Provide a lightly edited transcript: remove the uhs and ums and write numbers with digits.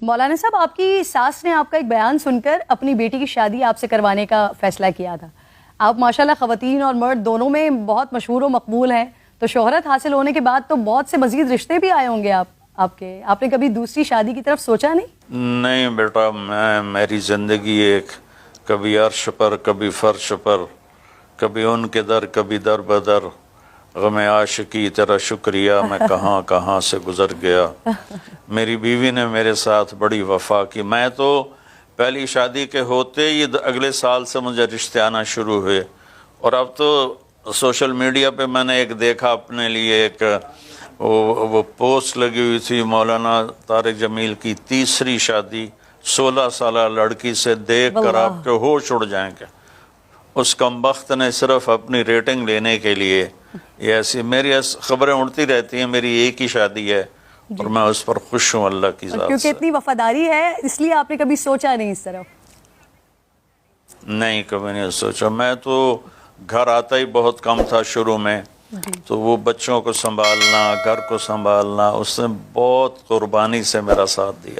مولانا صاحب، آپ کی ساس نے آپ کا ایک بیان سن کر اپنی بیٹی کی شادی آپ سے کروانے کا فیصلہ کیا تھا. آپ ماشاءاللہ خواتین اور مرد دونوں میں بہت مشہور و مقبول ہیں، تو شہرت حاصل ہونے کے بعد تو بہت سے مزید رشتے بھی آئے ہوں گے آپ کے. آپ نے کبھی دوسری شادی کی طرف سوچا نہیں؟ نہیں بیٹا، میری زندگی ایک کبھی عرش پر کبھی فرش پر، کبھی ان کے در کبھی در بدر، غم عاشقی تیرا شکریہ میں کہاں کہاں سے گزر گیا. میری بیوی نے میرے ساتھ بڑی وفا کی. میں تو پہلی شادی کے ہوتے ہی اگلے سال سے مجھے رشتے آنا شروع ہوئے، اور اب تو سوشل میڈیا پہ میں نے ایک دیکھا اپنے لیے، ایک وہ پوسٹ لگی ہوئی تھی، مولانا طارق جمیل کی تیسری شادی 16 سالہ لڑکی سے، دیکھ کر آپ کے ہوش اڑ جائیں گے. اس کمبخت نے صرف اپنی ریٹنگ لینے کے لیے یہ ایسی میری خبریں اڑتی رہتی ہیں. میری ایک ہی شادی ہے اور میں اس پر خوش ہوں اللہ کی ذات سے. کیونکہ اتنی وفاداری ہے اس لیے آپ نے کبھی سوچا نہیں اس طرف؟ نہیں، کبھی نہیں سوچا. میں تو گھر آتا ہی بہت کم تھا شروع میں، تو وہ بچوں کو سنبھالنا، گھر کو سنبھالنا، اس نے بہت قربانی سے میرا ساتھ دیا.